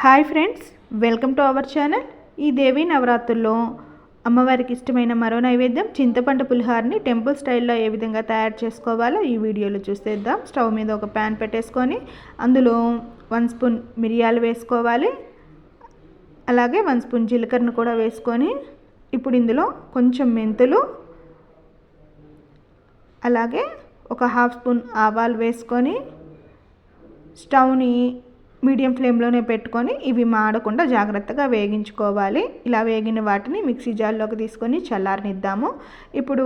Hi friends, welcome to our channel. ఈ దేవీ నవరాత్రుల్లో అమ్మవారికి ఇష్టమైన మరో నైవేద్యం చింతపండు పులిహారని టెంపుల్ స్టైల్లో ఏ విధంగా తయారు చేసుకోవాలో ఈ వీడియోలో చూసేద్దాం. స్టవ్ మీద ఒక ప్యాన్ పెట్టేసుకొని అందులో 1 స్పూన్ మిరియాలు వేసుకోవాలి. అలాగే 1 స్పూన్ జీలకర్రను కూడా వేసుకొని ఇప్పుడు ఇందులో కొంచెం మెంతులు, అలాగే ఒక 1/2 స్పూన్ ఆవాలు వేసుకొని స్టవ్ని మీడియం ఫ్లేమ్లోనే పెట్టుకొని ఇవి మాడకుండా జాగ్రత్తగా వేగించుకోవాలి. ఇలా వేగిన వాటిని మిక్సీ జార్లోకి తీసుకొని చల్లారనిద్దాము. ఇప్పుడు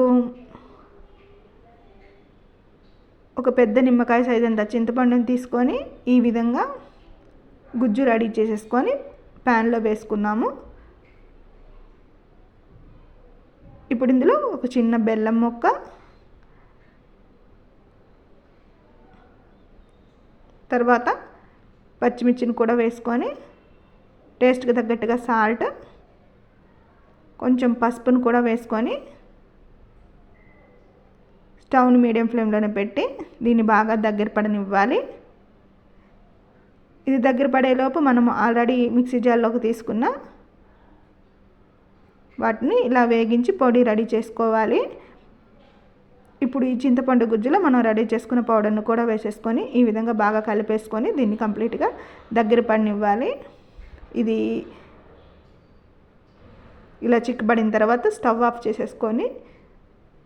ఒక పెద్ద నిమ్మకాయ సైజ్ అంత చింతపండుని తీసుకొని ఈ విధంగా గుజ్జు రెడీ చేసేసుకొని ప్యాన్లో వేసుకున్నాము. ఇప్పుడు ఇందులో ఒక చిన్న బెల్లం ముక్క, తర్వాత పచ్చిమిర్చిని కూడా వేసుకొని టేస్ట్కి తగ్గట్టుగా సాల్ట్, కొంచెం పసుపును కూడా వేసుకొని స్టవ్ని మీడియం ఫ్లేమ్లోనే పెట్టి దీన్ని బాగా దగ్గర పడనివ్వాలి. ఇది దగ్గర పడేలోపు మనం ఆల్రెడీ మిక్సీ జార్లోకి తీసుకున్న వాటిని ఇలా వేగించి పొడి రెడీ చేసుకోవాలి. ఇప్పుడు ఈ చింతపండు గుజ్జులో మనం రెడీ చేసుకున్న పౌడర్ను కూడా వేసేసుకొని ఈ విధంగా బాగా కలిపేసుకొని దీన్ని కంప్లీట్గా దగ్గర పడనివ్వాలి. ఇది ఇలా చిక్కబడిన తర్వాత స్టవ్ ఆఫ్ చేసేసుకొని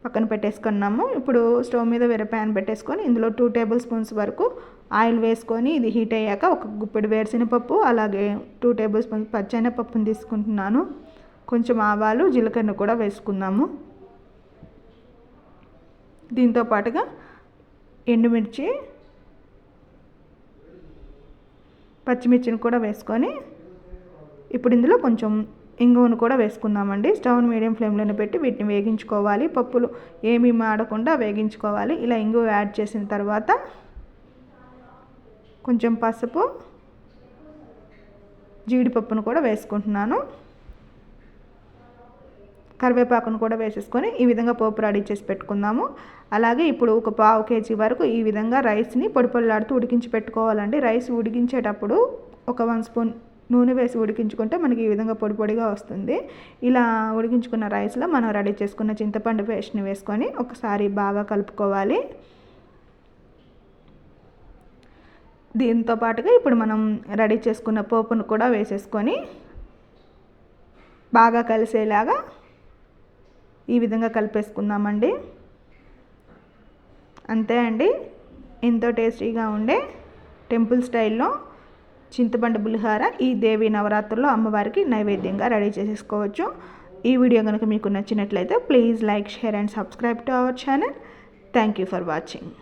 పక్కన పెట్టేసుకున్నాము. ఇప్పుడు స్టవ్ మీద వేరే ప్యాన్ పెట్టేసుకొని ఇందులో 2 టేబుల్ స్పూన్స్ వరకు ఆయిల్ వేసుకొని ఇది హీట్ అయ్యాక ఒక గుప్పెడు వేరుశనగపప్పు, అలాగే 2 టేబుల్ స్పూన్స్ పచ్చెనగపప్పును తీసుకుంటున్నాను. కొంచెం ఆవాలు, జీలకర్ర కూడా వేసుకుందాము. దీంతో పాటుగా ఎండుమిర్చి, పచ్చిమిర్చిని కూడా వేసుకొని ఇప్పుడు ఇందులో కొంచెం ఇంగువను కూడా వేసుకుందామండి. స్టవ్ని మీడియం ఫ్లేమ్లోనే పెట్టి వీటిని వేగించుకోవాలి. పప్పులు ఏమీ మాడకుండా వేగించుకోవాలి. ఇలా ఇంగువ యాడ్ చేసిన తర్వాత కొంచెం పసుపు, జీడిపప్పును కూడా వేసుకుంటున్నాను. కరివేపాకును కూడా వేసేసుకొని ఈ విధంగా పోపు రెడీ చేసి పెట్టుకుందాము. అలాగే ఇప్పుడు ఒక 1/2 కేజీ వరకు ఈ విధంగా రైస్ని పొడిలాడుతూ ఉడికించి పెట్టుకోవాలండి. రైస్ ఉడికించేటప్పుడు ఒక 1 స్పూన్ నూనె వేసి ఉడికించుకుంటే మనకి ఈ విధంగా పొడిగా వస్తుంది. ఇలా ఉడికించుకున్న రైస్లో మనం రెడీ చేసుకున్న చింతపండు పేస్ట్ని వేసుకొని ఒకసారి బాగా కలుపుకోవాలి. దీంతో పాటుగా ఇప్పుడు మనం రెడీ చేసుకున్న పోపును కూడా వేసేసుకొని బాగా కలిసేలాగా ఈ విధంగా కలిపేసుకుందామండి. అంతే అండి, ఎంతో టేస్టీగా ఉండే టెంపుల్ స్టైల్లో చింతపండు పులిహార ఈ దేవీ నవరాత్రుల్లో అమ్మవారికి నైవేద్యంగా రెడీ చేసేసుకోవచ్చు. ఈ వీడియో కనుక మీకు నచ్చినట్లయితే please like, share and subscribe to our channel. Thank you for watching.